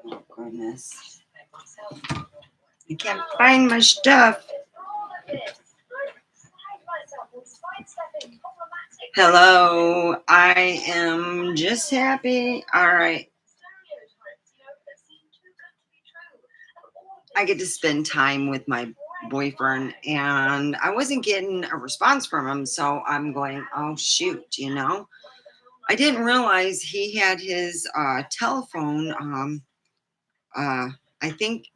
Oh, goodness. I can't find my stuff. Hello, I am just happy. All right. I get to spend time with my boyfriend, and I wasn't getting a response from him, so I'm going, oh shoot, I didn't realize he had his telephone. Uh, I think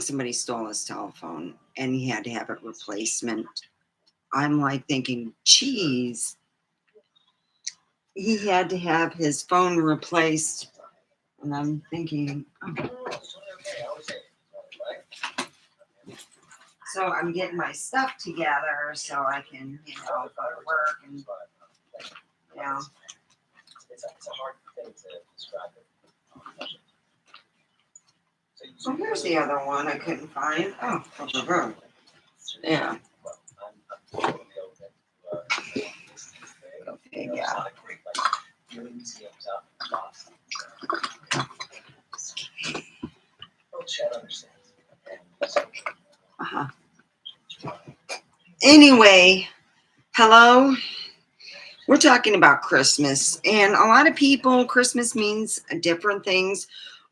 somebody stole his telephone, and he had to have it replacement. I'm like thinking, geez, he had to have his phone replaced, and I'm thinking, oh. So I'm getting my stuff together so I can, go to work and, It's a hard thing to describe it. So here's the other one I couldn't find. Oh, yeah. Okay, yeah. Uh-huh. Anyway, hello. We're talking about Christmas, and a lot of people, Christmas means different things.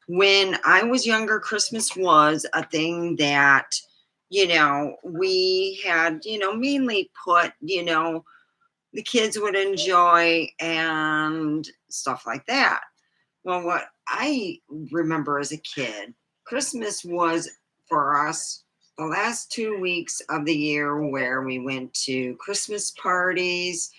When I was younger, Christmas was a thing that, we had, mainly put, the kids would enjoy and stuff like that. Well, what I remember as a kid, Christmas was for us the last 2 weeks of the year where we went to Christmas parties.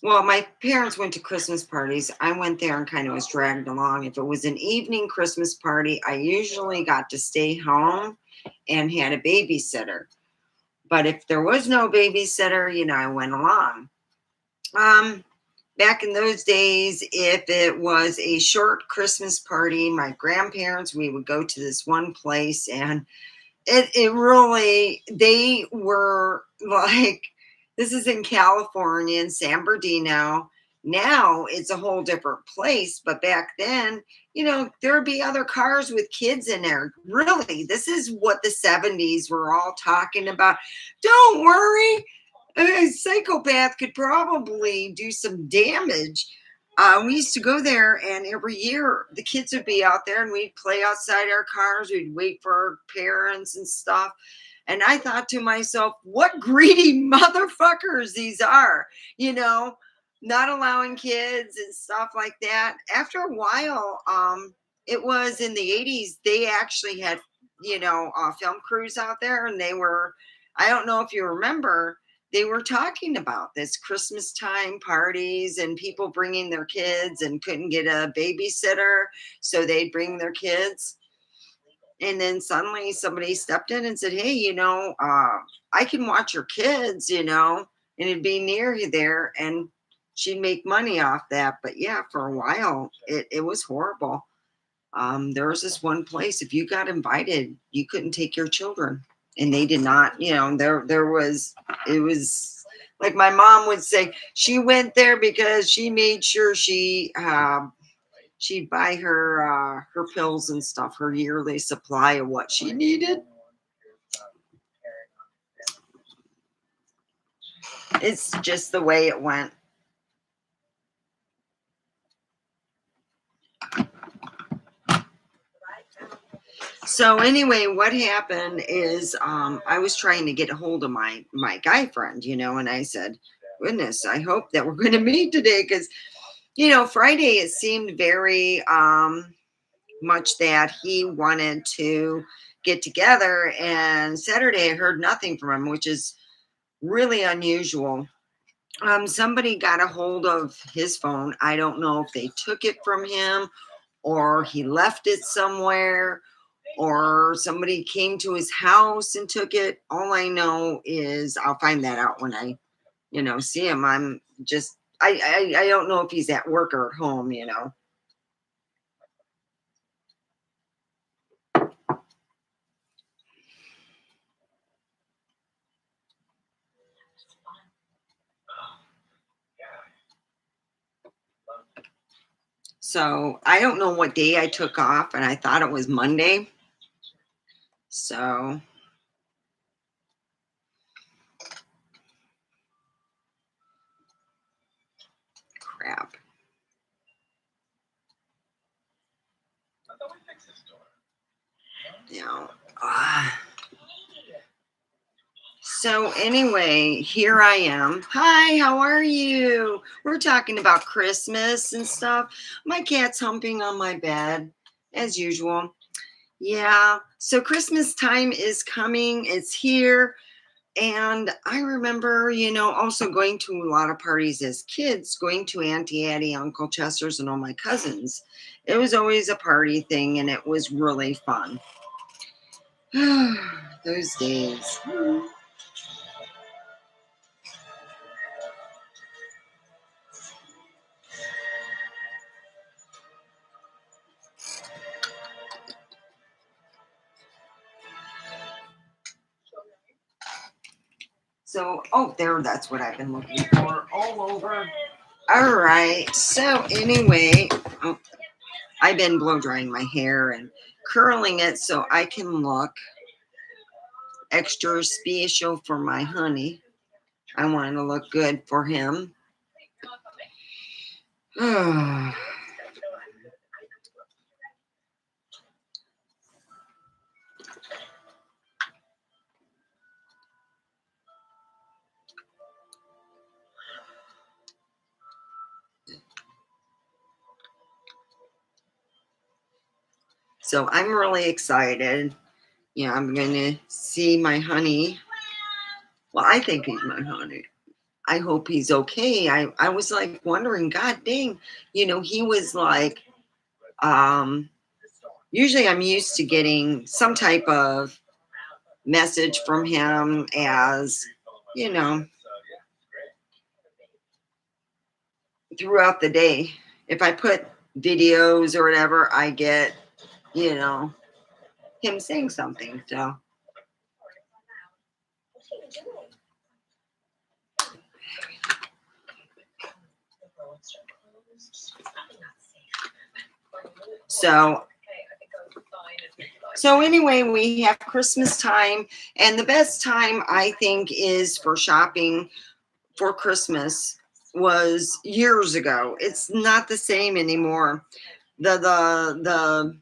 Well, my parents went to Christmas parties. I went there and kind of was dragged along. If it was an evening Christmas party, I usually got to stay home and had a babysitter. But if there was no babysitter, I went along. Back in those days, if it was a short Christmas party, my grandparents, we would go to this one place, and it really, they were like, this is in California, in San Bernardino. Now it's a whole different place, but back then, there would be other cars with kids in there. Really, this is what the 70s were all talking about. Don't worry, a psychopath could probably do some damage. We used to go there, and every year the kids would be out there, and we'd play outside our cars. We'd wait for our parents and stuff. And I thought to myself, what greedy motherfuckers these are, not allowing kids and stuff like that. After a while, it was in the 80s, they actually had, film crews out there, and they were, I don't know if you remember, they were talking about this Christmas time parties and people bringing their kids and couldn't get a babysitter, so they'd bring their kids. And then suddenly somebody stepped in and said, hey, I can watch your kids, and it'd be near you there, and she'd make money off that. But yeah, for a while, it was horrible. There was this one place, if you got invited, you couldn't take your children. And they did not, it was like my mom would say, she went there because she made sure she'd buy her pills and stuff, her yearly supply of what she needed. It's just the way it went. So anyway, what happened is I was trying to get a hold of my guy friend, and I said, goodness, I hope that we're going to meet today, because Friday it seemed very much that he wanted to get together, and Saturday I heard nothing from him, which is really unusual. Somebody got a hold of his phone. I don't know if they took it from him or he left it somewhere, or somebody came to his house and took it. All I know is I'll find that out when I, see him. I'm just, I don't know if he's at work or at home, So I don't know what day I took off, and I thought it was Monday. So crap. You know. So anyway, here I am. Hi, how are you? We're talking about Christmas and stuff. My cat's humping on my bed, as usual. Yeah. So Christmas time is coming. It's here. And I remember, also going to a lot of parties as kids, going to Auntie Addie, Uncle Chester's, and all my cousins. It was always a party thing, and it was really fun. Those days. So, oh, there, that's what I've been looking for all over. All right. So, anyway, oh, I've been blow drying my hair and curling it so I can look extra special for my honey. I want to look good for him. So I'm really excited. I'm going to see my honey. Well, I think he's my honey. I hope he's okay. I was like wondering, God dang, he was like, usually I'm used to getting some type of message from him as, you know, throughout the day. If I put videos or whatever, I get, him saying something. So so so anyway, we have Christmas time, and the best time I think is for shopping for Christmas was years ago. It's not the same anymore. The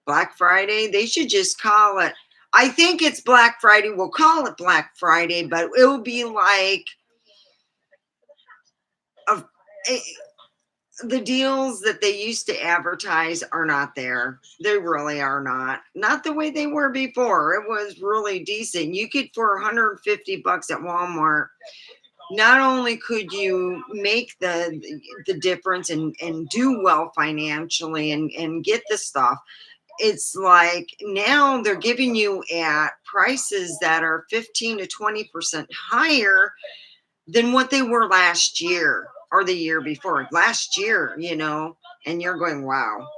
Black Friday, they should just call it. I think it's Black Friday. We'll call it Black Friday, but it will be like a, the deals that they used to advertise are not there. They really are not. Not the way they were before. It was really decent. You could, for 150 bucks at Walmart, not only could you make the difference and do well financially and get the stuff, it's like now they're giving you at prices that are 15 to 20% higher than what they were last year or the year before. Last year, and you're going, wow.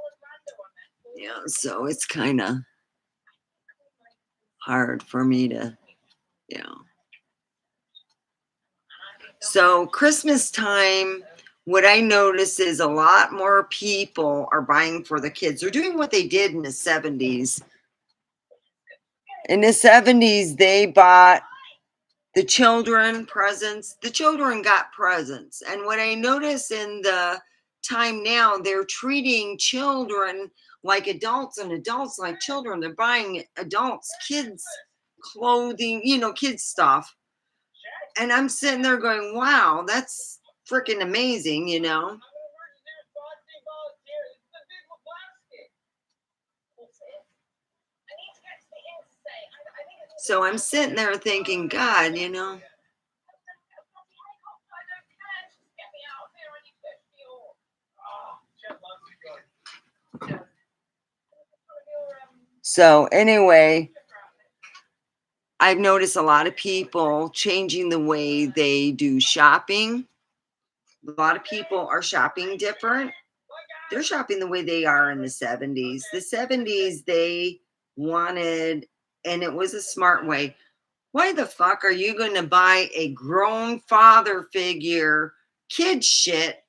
Yeah, so it's kind of hard for me to, you know. So Christmas time, what I notice is a lot more people are buying for the kids. They're doing what they did in the 70s. In the 70s, they bought the children presents. The children got presents. And what I notice in the time now, they're treating children like adults and adults like children. They're buying adults, kids, clothing, kids stuff. And I'm sitting there going, wow, that's freaking amazing. So I'm sitting there thinking, God. So anyway, I've noticed a lot of people changing the way they do shopping. A lot of people are shopping different. They're shopping the way they are in the 70s. The 70s, they wanted, and it was a smart way. Why the fuck are you going to buy a grown father figure kid shit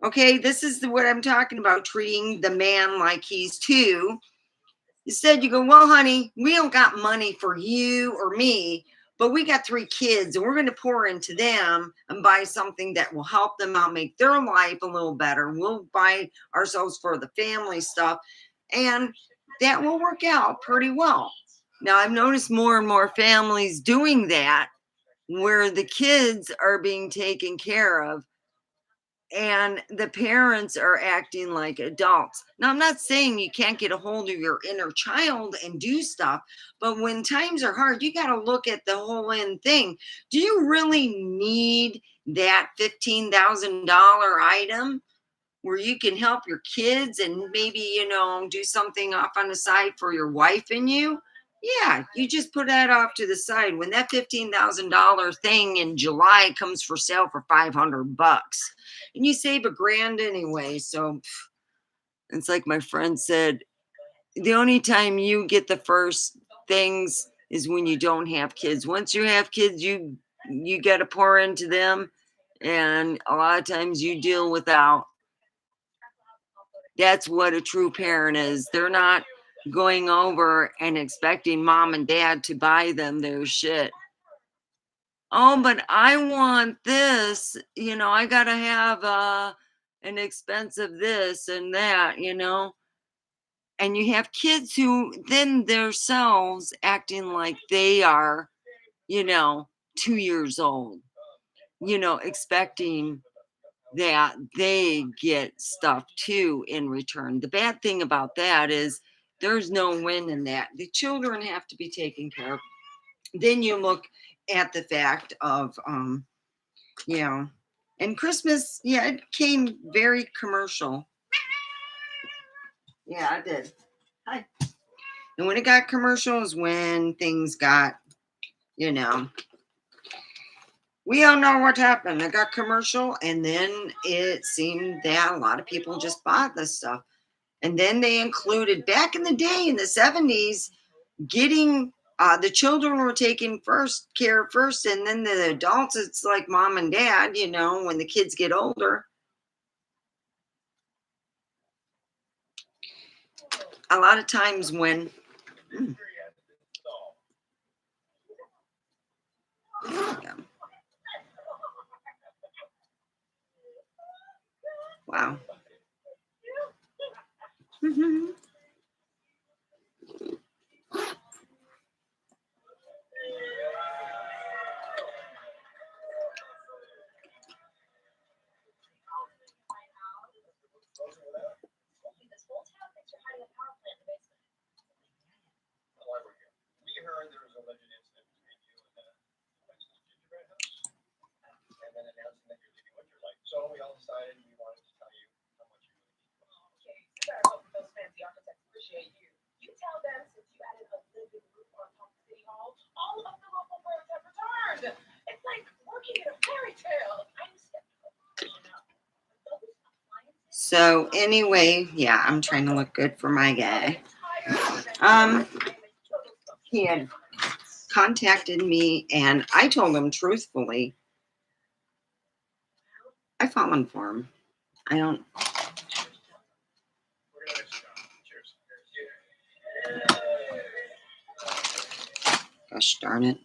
Okay, this is what I'm talking about, treating the man like he's two. Instead, you go, well, honey, we don't got money for you or me, but we got three kids and we're going to pour into them and buy something that will help them out, make their life a little better. We'll buy ourselves for the family stuff, and that will work out pretty well. Now, I've noticed more and more families doing that where the kids are being taken care of and the parents are acting like adults. Now, I'm not saying you can't get a hold of your inner child and do stuff, but when times are hard, you got to look at the whole end thing. Do you really need that $15,000 item where you can help your kids and maybe, do something off on the side for your wife and you? Yeah, you just put that off to the side. When that $15,000 thing in July comes for sale for 500 bucks, and you save a grand anyway. So it's like my friend said, the only time you get the first things is when you don't have kids. Once you have kids, you got to pour into them, and a lot of times you deal without. That's what a true parent is. They're not going over and expecting mom and dad to buy them their shit. Oh, but I want this, I got to have an expensive this and that. And you have kids who then themselves acting like they are, 2 years old, expecting that they get stuff too in return. The bad thing about that is there's no win in that. The children have to be taken care of. Then you look at the fact of, and Christmas, yeah, it came very commercial. Yeah, it did. Hi. And when it got commercial is when things got, you know, we all know what happened. It got commercial, and then it seemed that a lot of people just bought this stuff. And then they included back in the day in the 70s, getting the children were taken care first, and then the adults, it's like mom and dad, when the kids get older. A lot of times when yeah. Wow. Mhm. So anyway, yeah, I'm trying to look good for my guy. Um, he had contacted me, and I told him truthfully, I fallen for him. I don't. Gosh darn it.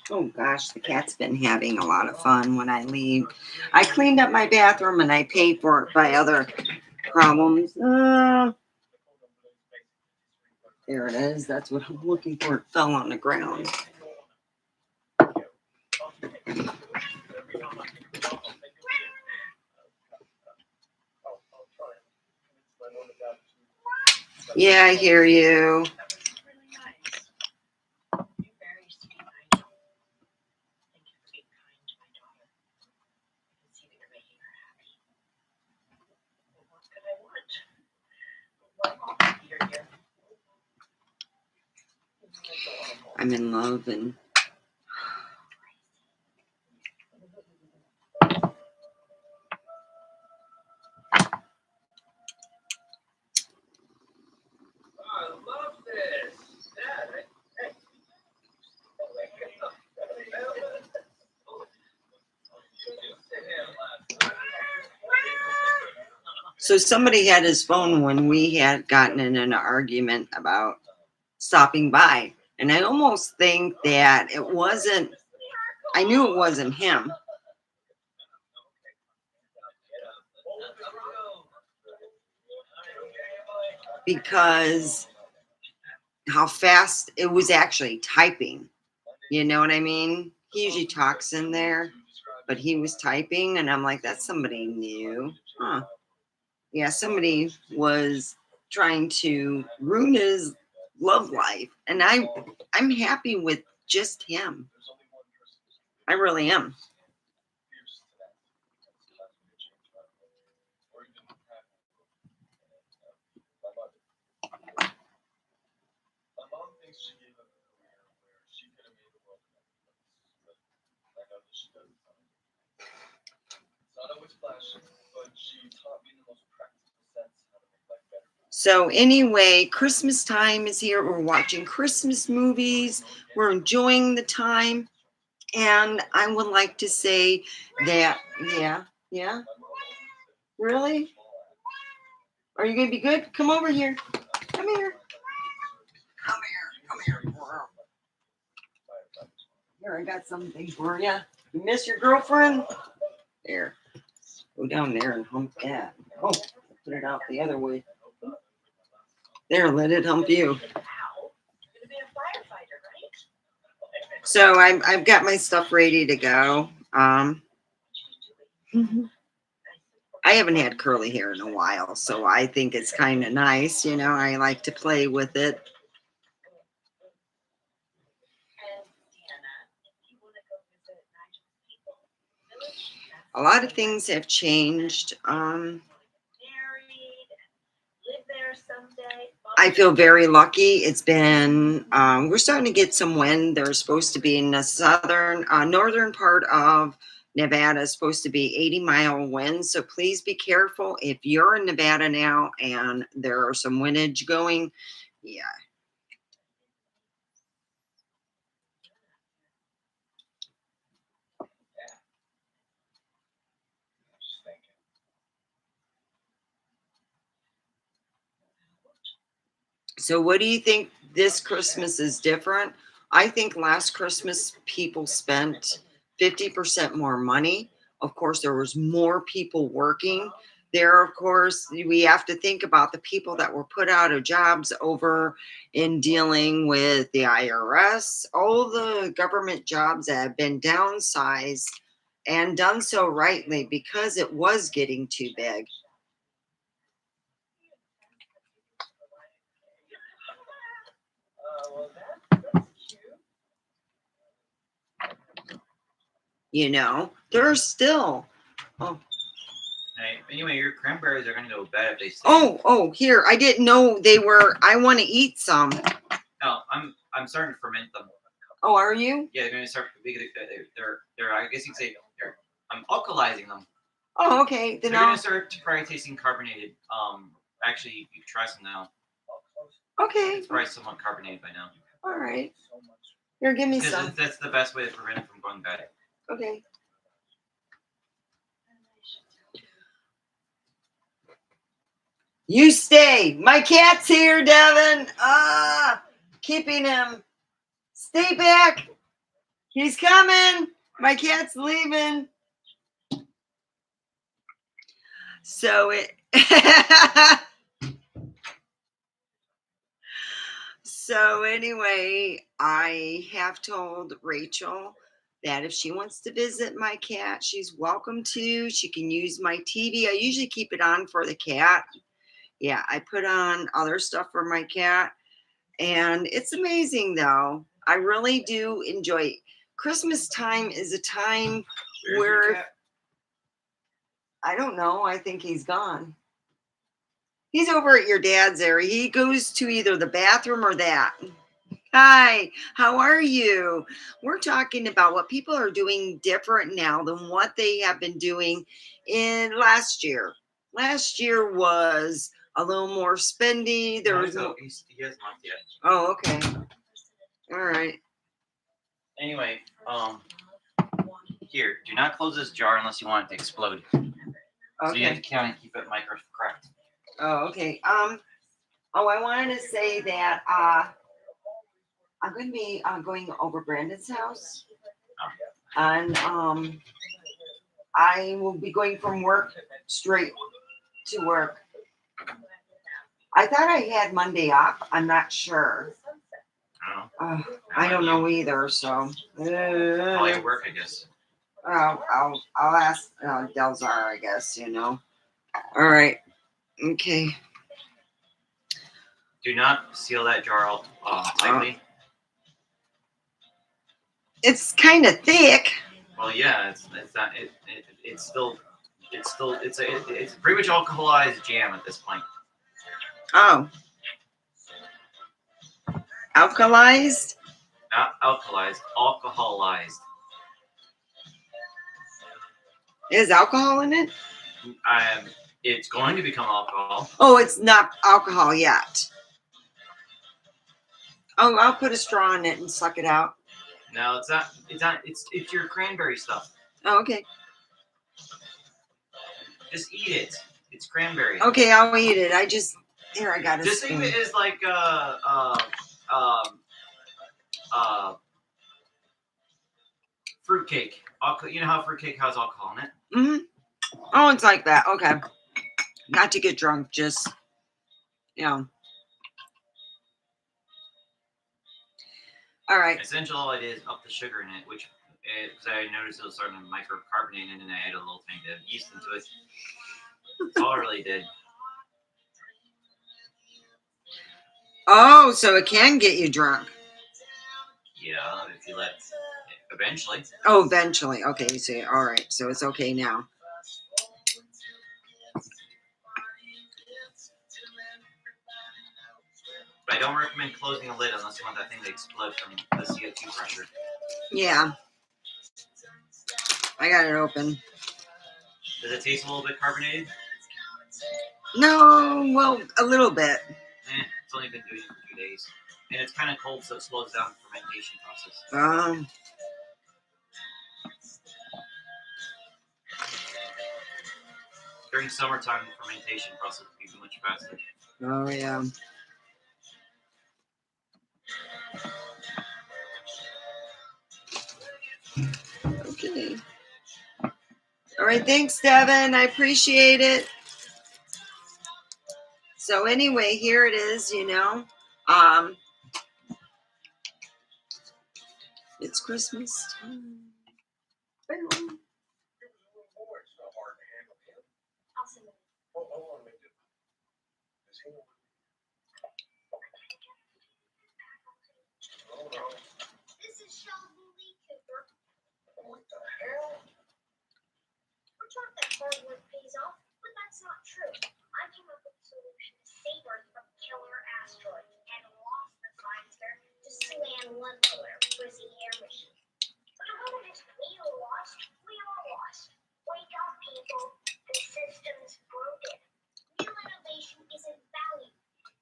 Oh gosh, the cat's been having a lot of fun when I leave. I cleaned up my bathroom and I paid for it by other problems. There it is. That's what I'm looking for. It fell on the ground. Yeah, I hear you. I'm in love and so somebody had his phone when we had gotten in an argument about stopping by. And I almost think that it wasn't, I knew it wasn't him. Because how fast it was actually typing. You know what I mean? He usually talks in there, but he was typing, and I'm like, that's somebody new. Huh. Yeah, somebody was trying to ruin his love life. And I'm happy with just him. I really am. So anyway, Christmas time is here. We're watching Christmas movies. We're enjoying the time. And I would like to say that, yeah. Really? Are you going to be good? Come over here. Come here. Come here. Here, I got something for you. You miss your girlfriend? There. Go down there and hump that. Oh, put it out the other way. There, let it hump you. So I've got my stuff ready to go. I haven't had curly hair in a while, so I think it's kind of nice. You know, I like to play with it. A lot of things have changed. I feel very lucky. It's been, we're starting to get some wind. There's supposed to be in the northern part of Nevada is supposed to be 80-mile winds. So please be careful if you're in Nevada now and there are some windage going. Yeah. So what do you think this Christmas is different? I think last Christmas people spent 50% more money. Of course, there was more people working. There, of course, we have to think about the people that were put out of jobs over in dealing with the IRS, all the government jobs that have been downsized and done so rightly because it was getting too big. You know, there's still, oh, Hey, anyway, your cranberries are gonna go bad if they stay. oh, here. I didn't know they were. I want to eat some. No, I'm starting to ferment them. Oh, are you? Yeah, they're gonna start. They're I guess you could say I'm alkalizing them. Oh, okay. Then they're gonna start to probably tasting carbonated. Actually, you can try some now. Okay. It's probably somewhat carbonated by now. All right. Here, give me some. Because that's the best way to prevent it from going bad. Okay. You stay. My cat's here, Devin. Keeping him. Stay back. He's coming. My cat's leaving. So So anyway, I have told Rachel that if she wants to visit my cat, she's welcome to. She can use my TV. I usually keep it on for the cat. Yeah, I put on other stuff for my cat. And it's amazing though. I really do enjoy it. Christmas time is a time where I don't know. I think he's gone. He's over at your dad's area. He goes to either the bathroom or that. Hi, how are you? We're talking about what people are doing different now than what they have been doing in last year. Last year was a little more spendy. There was no. He hasn't left yet. Oh, okay. All right. Anyway, here, do not close this jar unless you want it to explode. So you have Okay. to count and keep it micro correct. Oh, okay. Oh, I wanted to say that I'm going to be going over Brandon's house, and I will be going from work straight to work. I thought I had Monday off. I'm not sure. I don't know either. So Probably at work, I guess. I'll ask Delzar. I guess you know. All right. Okay. Do not seal that jar tightly. It's kind of thick. Well, yeah, it's not it's pretty much alcoholized jam at this point. Oh. Alkalized? Not alkalized, alcoholized. Is alcohol in it? It's going to become alcohol. Oh, it's not alcohol yet. Oh, I'll put a straw in it and suck it out. No, it's not. It's not. It's your cranberry stuff. Oh, okay. Just eat it. It's cranberry. Okay, I'll eat it. I got a Just spoon. think of it as like fruitcake. You know how fruitcake has alcohol in it? Mm-hmm. Oh, it's like that. Okay. Not to get drunk, just, you know. All right. Essentially, all it is up the sugar in it, which because I noticed it was starting to microcarbonate, and then I added a little tiny bit of yeast into it. That's all I really did. Oh, so it can get you drunk. Yeah, if you let eventually. Oh, eventually. Okay, so all right. So it's okay now. But I don't recommend closing the lid unless you want that thing to explode from the CO2 pressure. Yeah. I got it open. Does it taste a little bit carbonated? No, well, a little bit. It's only been doing it for 2 days. And it's kind of cold, so it slows down the fermentation process. During summertime, the fermentation process will be much faster. Oh, yeah. Okay. All right, thanks, Devin. I appreciate it. So anyway, here it is, you know. It's Christmas time. This is Sheldon Lee Cooper. What the hell? We're taught that hard work pays off, but that's not true. I came up with a solution to save Earth from killer asteroids and lost the science fair to Slam Lunchware, Frizzy Air Machine. But it wasn't just me who lost, we all lost. Wake up, people. The system's broken. Real innovation isn't valued.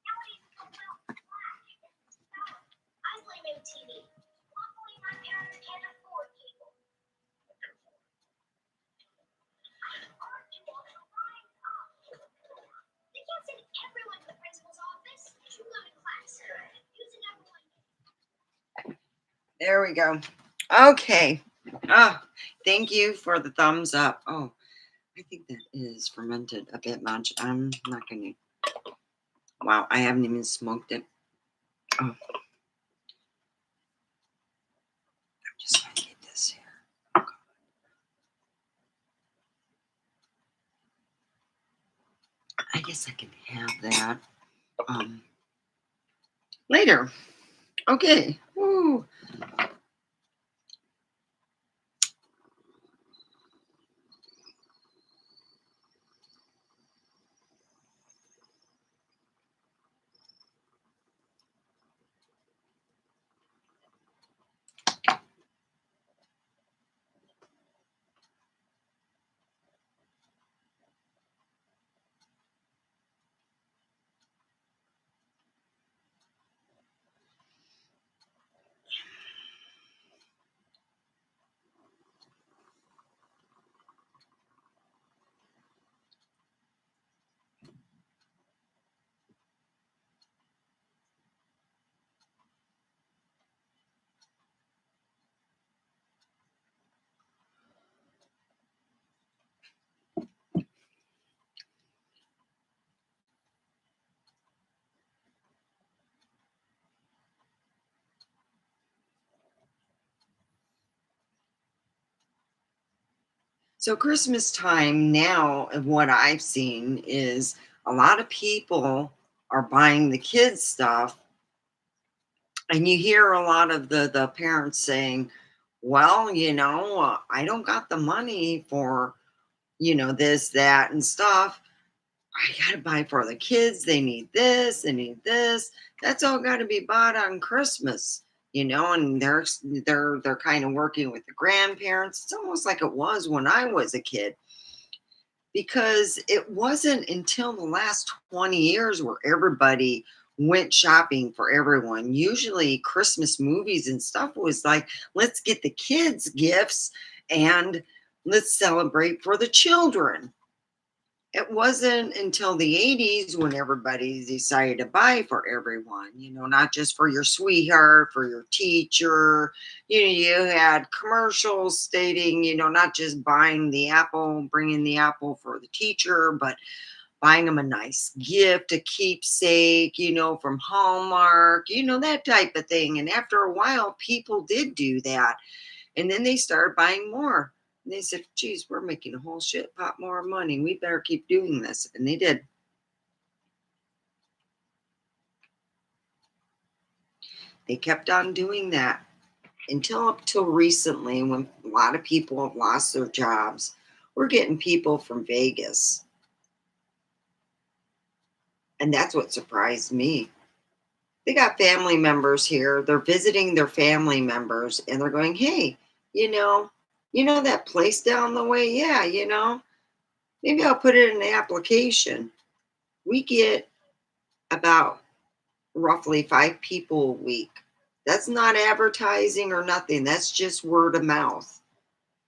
Nobody comes out flash. Stop. I blame MTV. Luckily, my parents can't afford cable. They can't send everyone to the principal's office. You go to class. Using everyone. There we go. Okay. Oh, thank you for the thumbs up. Oh, I think that is fermented a bit much. I'm not going to. Wow, I haven't even smoked it. Oh. I'm just going to get this here. Oh, God. I guess I can have that later. Okay. Woo. So Christmas time now, and what I've seen is a lot of people are buying the kids stuff, and you hear a lot of the parents saying, "Well, I don't got the money for this, that, and stuff. I gotta buy for the kids. They need this. They need this. That's all got to be bought on Christmas." And they're kind of working with the grandparents. It's almost like it was when I was a kid, because it wasn't until the last 20 years where everybody went shopping for everyone. Usually Christmas movies and stuff was like, let's get the kids gifts and let's celebrate for the children. It wasn't until the 80s when everybody decided to buy for everyone, not just for your sweetheart, for your teacher. You had commercials stating, not just buying the apple, bringing the apple for the teacher, but buying them a nice gift, a keepsake, from Hallmark, that type of thing. And after a while, people did do that. And then they started buying more. And they said, geez, we're making a whole shit pot more money. We better keep doing this. And they did. They kept on doing that until up till recently, when a lot of people have lost their jobs. We're getting people from Vegas. And that's what surprised me. They got family members here. They're visiting their family members and they're going, hey, that place down the way? Yeah, maybe I'll put it in the application. We get about roughly 5 people a week. That's not advertising or nothing. That's just word of mouth.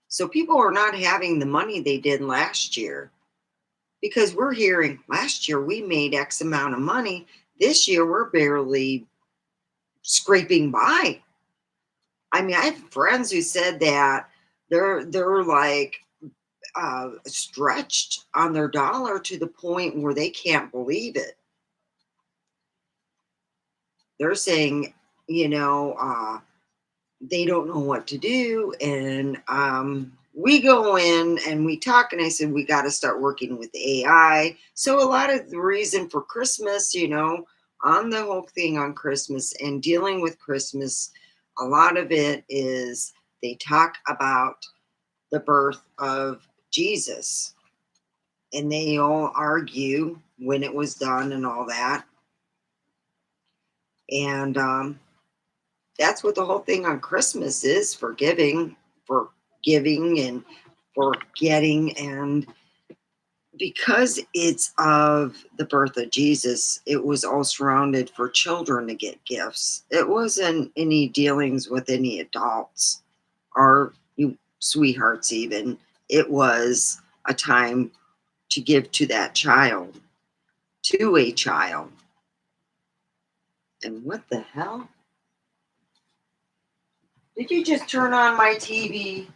So people are not having the money they did last year, because we're hearing last year we made X amount of money. This year we're barely scraping by. I mean, I have friends who said that they're like stretched on their dollar to the point where they can't believe it. They're saying, they don't know what to do. And we go in and we talk, and I said, we got to start working with AI. So a lot of the reason for Christmas, on the whole thing on Christmas and dealing with Christmas, a lot of it is they talk about the birth of Jesus, and they all argue when it was done and all that. And that's what the whole thing on Christmas is, for giving and for getting. And because it's of the birth of Jesus, it was all surrounded for children to get gifts. It wasn't any dealings with any adults or you sweethearts even. It was a time to give to that child, to a child. And what the hell? Did you just turn on my TV?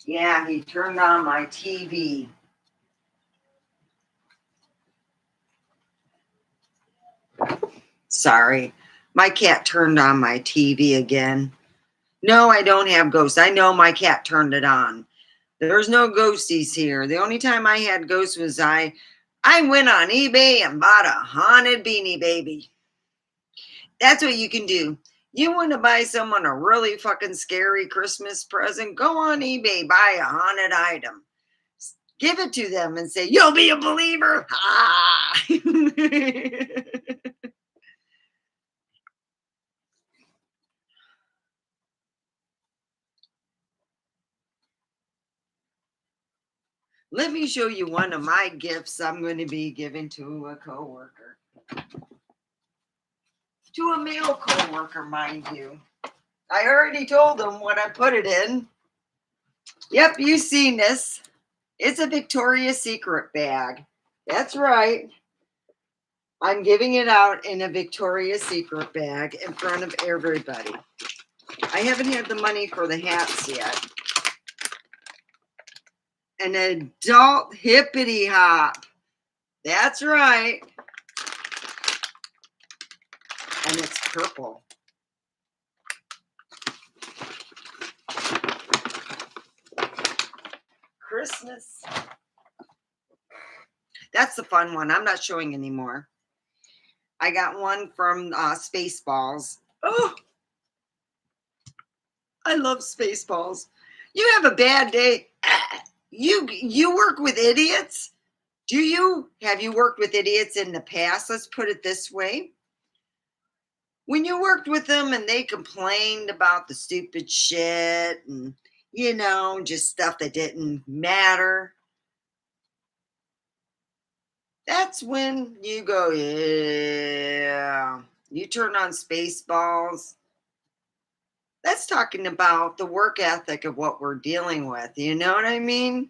Yeah, he turned on my TV. Sorry. My cat turned on my TV again. No, I don't have ghosts. I know my cat turned it on. There's no ghosties here. The only time I had ghosts was I went on eBay and bought a haunted Beanie Baby. That's what you can do. You want to buy someone a really fucking scary Christmas present? Go on eBay, buy a haunted item. Give it to them and say, you'll be a believer. Ah. Let me show you one of my gifts I'm going to be giving to a coworker. To a male coworker, mind you. I already told them what I put it in. Yep, you've seen this. It's a Victoria's Secret bag. That's right. I'm giving it out in a Victoria's Secret bag in front of everybody. I haven't had the money for the hats yet. An adult hippity hop. That's right. And it's purple. Christmas. That's the fun one. I'm not showing anymore. I got one from Spaceballs. Oh, I love Spaceballs. You have a bad day. You work with idiots? Do you? Have you worked with idiots in the past? Let's put it this way. When you worked with them and they complained about the stupid shit and, just stuff that didn't matter, that's when you go, yeah. You turn on Spaceballs. That's talking about the work ethic of what we're dealing with. You know what I mean?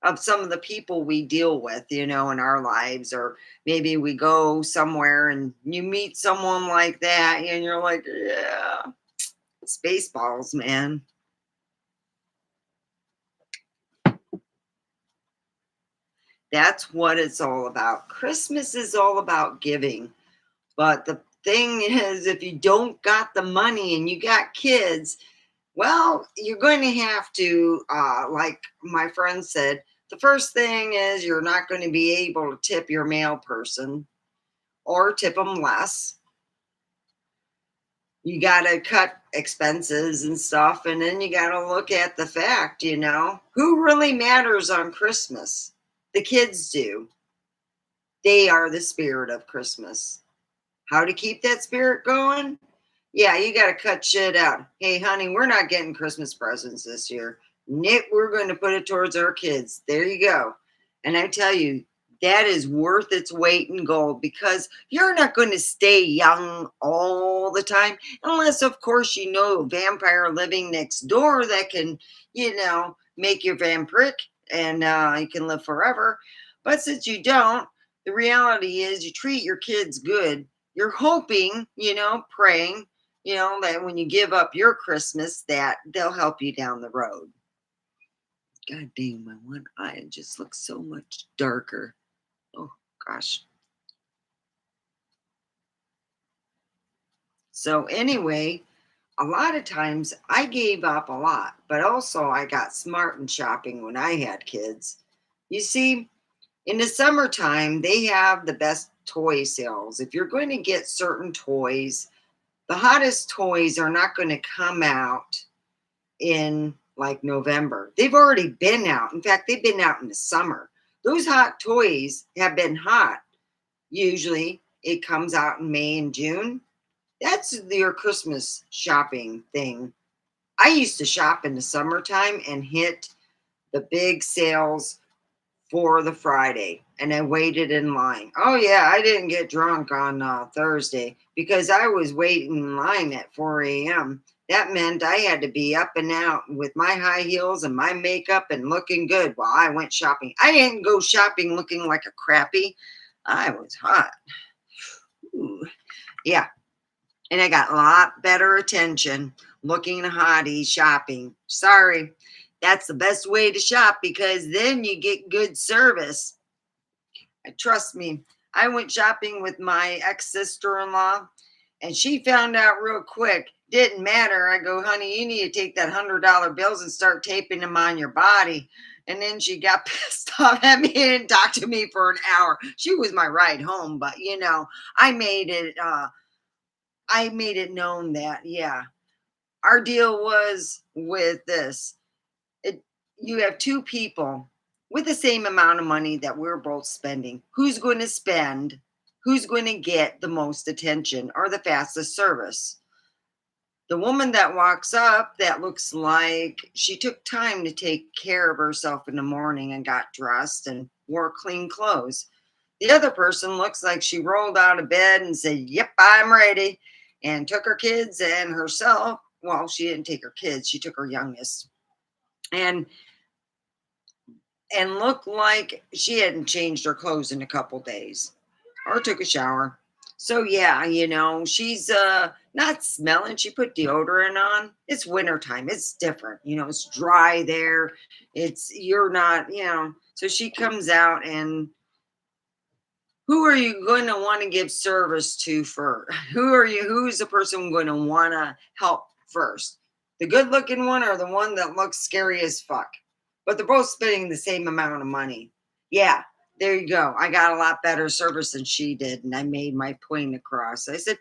Of some of the people we deal with, in our lives, or maybe we go somewhere and you meet someone like that and you're like, yeah, Spaceballs, man. That's what it's all about. Christmas is all about giving. But the thing is, if you don't got the money and you got kids, well, you're going to have to, like my friend said, the first thing is you're not going to be able to tip your mail person or tip them less. You got to cut expenses and stuff. And then you got to look at the fact, who really matters on Christmas? The kids do. They are the spirit of Christmas. How to keep that spirit going? Yeah, you got to cut shit out. Hey, honey, we're not getting Christmas presents this year. Nick, we're going to put it towards our kids. There you go. And I tell you, that is worth its weight in gold, because you're not going to stay young all the time, unless, of course, a vampire living next door that can, make you vampiric and you can live forever. But since you don't, the reality is you treat your kids good. You're hoping, praying, that when you give up your Christmas, that they'll help you down the road. God dang, my one eye just looks so much darker. Oh, gosh. So anyway, a lot of times I gave up a lot, but also I got smart in shopping when I had kids. You see, in the summertime, they have the best toy sales. If you're going to get certain toys, the hottest toys are not going to come out in like November. They've already been out. In fact, they've been out in the summer. Those hot toys have been hot. Usually it comes out in May and June. That's your Christmas shopping thing. I used to shop in the summertime and hit the big sales for the Friday, and I waited in line. Oh yeah, I didn't get drunk on Thursday because I was waiting in line at 4 a.m. That meant I had to be up and out with my high heels and my makeup and looking good while I went shopping. I didn't go shopping looking like a crappy. I was hot. Ooh. Yeah, and I got a lot better attention looking hottie shopping. Sorry. That's the best way to shop, because then you get good service. Trust me, I went shopping with my ex-sister-in-law, and she found out real quick. Didn't matter. I go, honey, you need to take that $100 bills and start taping them on your body. And then she got pissed off at me and talked to me for an hour. She was my ride home, but I made it known that, yeah, our deal was with this. You have two people with the same amount of money that we're both spending. Who's going to spend? Who's going to get the most attention or the fastest service? The woman that walks up that looks like she took time to take care of herself in the morning and got dressed and wore clean clothes. The other person looks like she rolled out of bed and said, yep, I'm ready, and took her kids and herself. Well, she didn't take her kids. She took her youngest. And looked like she hadn't changed her clothes in a couple days or took a shower. So yeah, she's not smelling. She put deodorant on. It's wintertime. It's different. It's dry there. You're not, so she comes out, and who are you going to want to give service to first? Who's the person going to want to help first? The good looking one or the one that looks scary as fuck? but they're both spending the same amount of money. Yeah, there you go. I got a lot better service than she did, and I made my point across. I said,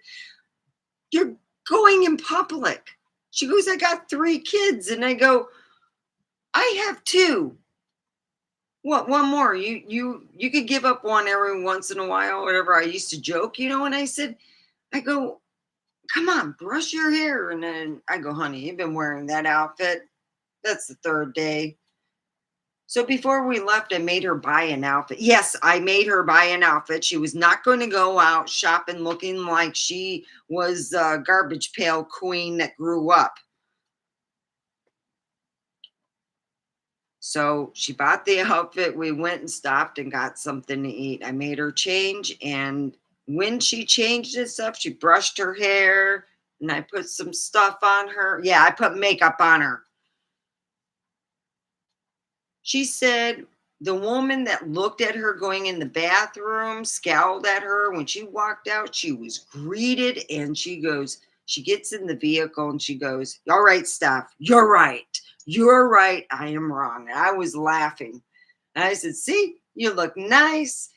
"You're going in public." She goes, "I got 3 kids," and I go, "I have 2. What? One more? You could give up one every once in a while, whatever." I used to joke, and I said, I go, "Come on, brush your hair." And then I go, "Honey, you've been wearing that outfit. That's the 3rd day." So before we left, I made her buy an outfit. Yes, I made her buy an outfit. She was not going to go out shopping looking like she was a garbage pail queen that grew up. So she bought the outfit. We went and stopped and got something to eat. I made her change. And when she changed and stuff, she brushed her hair and I put some stuff on her. Yeah, I put makeup on her. She said the woman that looked at her going in the bathroom scowled at her. When she walked out, she was greeted and she gets in the vehicle and she goes, "All right, Steph, you're right. You're right. I am wrong." And I was laughing. And I said, "See, you look nice.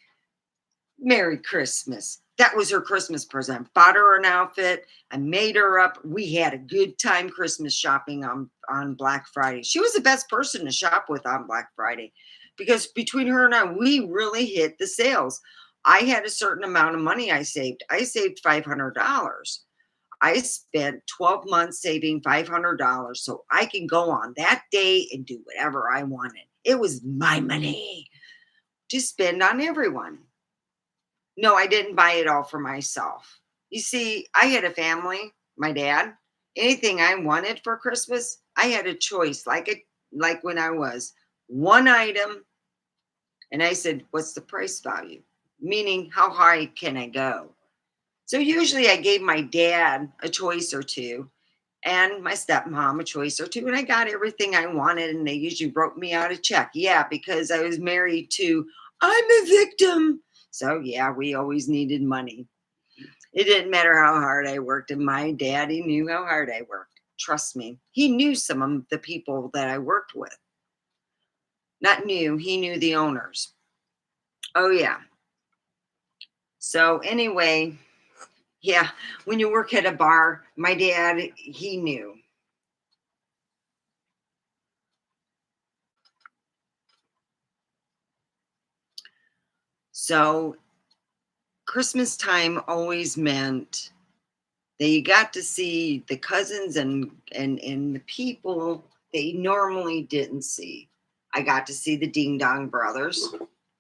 Merry Christmas." That was her Christmas present. Bought her an outfit. I made her up. We had a good time Christmas shopping on Black Friday. She was the best person to shop with on Black Friday because between her and I, we really hit the sales. I had a certain amount of money I saved. I saved $500. I spent 12 months saving $500 so I can go on that day and do whatever I wanted. It was my money to spend on everyone. No, I didn't buy it all for myself. You see, I had a family, my dad. Anything I wanted for Christmas, I had a choice, like when I was one item, and I said, "What's the price value?" Meaning, how high can I go? So usually I gave my dad a choice or two and my stepmom a choice or two, and I got everything I wanted, and they usually wrote me out a check. Yeah, because I was married to, I'm a victim. So yeah, we always needed money. It didn't matter how hard I worked, and my daddy knew how hard I worked. Trust me. He knew some of the people that I worked with. Not knew, he knew the owners. Oh yeah. So anyway, yeah, when you work at a bar, my dad, he knew. So Christmas time always meant that you got to see the cousins and the people that you normally didn't see. I got to see the Ding Dong brothers.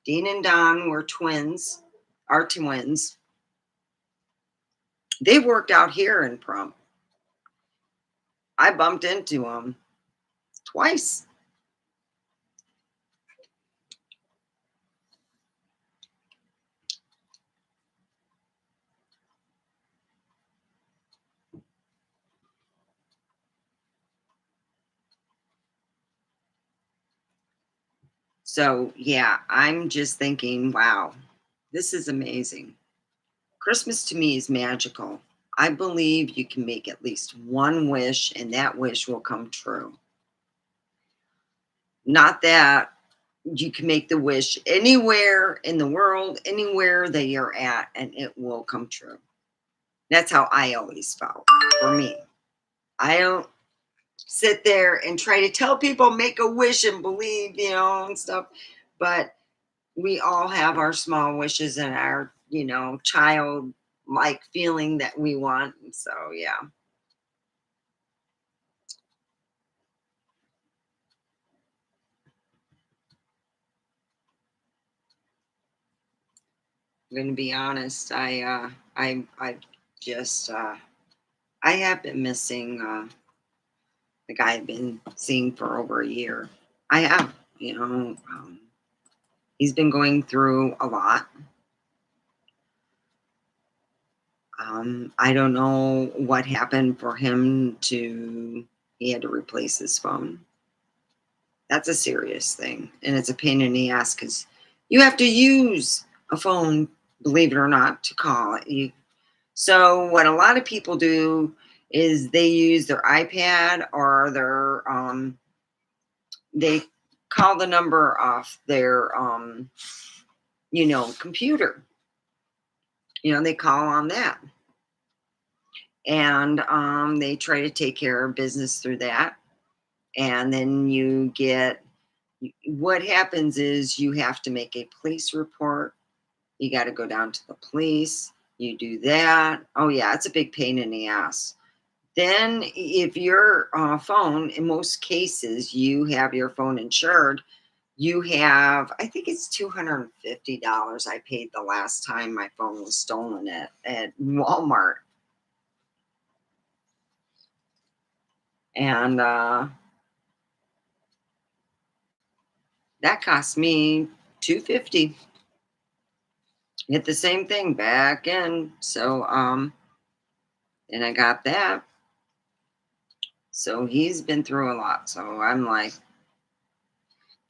Dean and Don were twins, are twins. They worked out here in Prump. I bumped into them twice. So yeah, I'm just thinking, wow, this is amazing. Christmas to me is magical. I believe you can make at least one wish and that wish will come true. Not that you can make the wish anywhere in the world, anywhere that you're at, and it will come true. That's how I always felt for me. I don't sit there and try to tell people make a wish and believe, and stuff. But we all have our small wishes and our, child like feeling that we want. So, yeah. I'm going to be honest. I just, I have been missing the guy I've been seeing for over a year. I have, he's been going through a lot. I don't know what happened for him he had to replace his phone. That's a serious thing. And it's a pain in the ass because you have to use a phone, believe it or not, to call it. So what a lot of people do is they use their iPad or they call the number off their, computer. They call on that. And they try to take care of business through that. And then what happens is you have to make a police report. You got to go down to the police. You do that. Oh, yeah, it's a big pain in the ass. Then if your phone, in most cases, you have your phone insured, you have, I think it's $250 I paid the last time my phone was stolen at Walmart. And that cost me $250. Hit the same thing back in. So and I got that. So he's been through a lot. So I'm like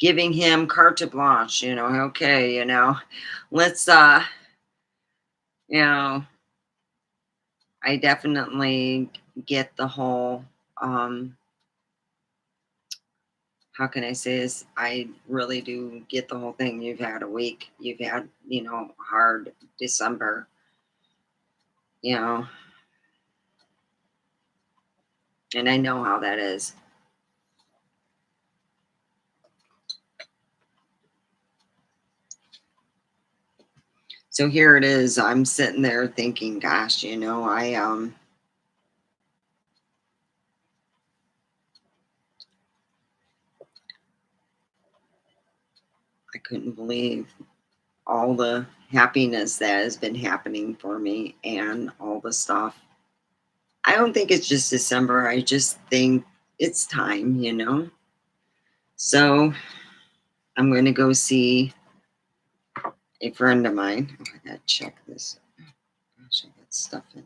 giving him carte blanche, okay, let's I definitely get the whole how can I say this? I really do get the whole thing. You've had a week. You've had, hard December, and I know how that is. So here it is. I'm sitting there thinking, gosh, I couldn't believe all the happiness that has been happening for me and all the stuff. I don't think it's just December. I just think it's time, So I'm going to go see a friend of mine. Oh, I got to check this. Gosh, I got stuff in.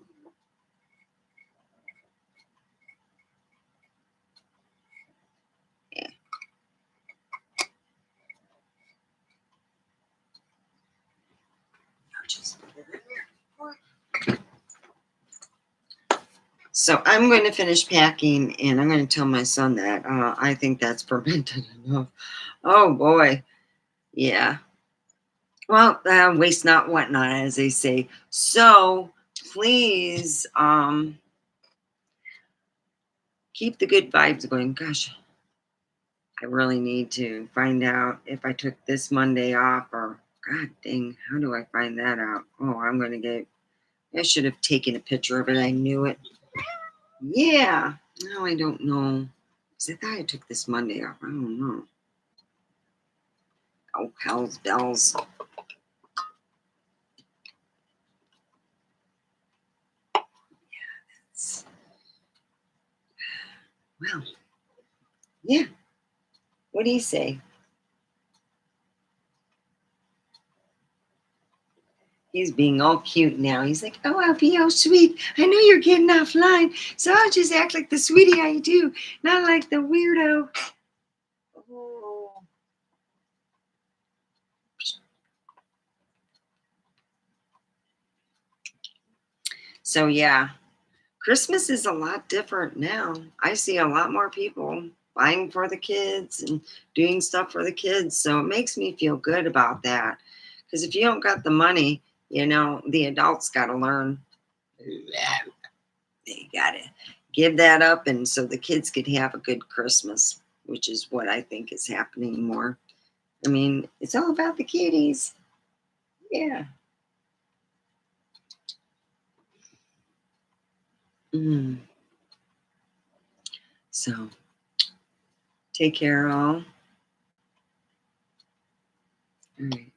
Yeah. I'll just put it in there. So I'm going to finish packing, and I'm going to tell my son that I think that's fermented enough. Oh boy, yeah. Well, waste not, want not, as they say. So please keep the good vibes going. Gosh, I really need to find out if I took this Monday off, or God dang, how do I find that out? Oh, I should have taken a picture of it. I knew it. Yeah. No, I don't know. Because I thought I took this Monday off. I don't know. Oh, hell's bells. Well, yeah. What do you say? He's being all cute now. He's like, oh, I'll be all sweet. I know you're getting offline, so I'll just act like the sweetie I do, not like the weirdo. Oh. So, yeah, Christmas is a lot different now. I see a lot more people buying for the kids and doing stuff for the kids. So it makes me feel good about that. Because if you don't got the money, the adults got to learn. They got to give that up. And so the kids could have a good Christmas, which is what I think is happening more. I mean, it's all about the kiddies. Yeah. Mm. So take care, all. All right.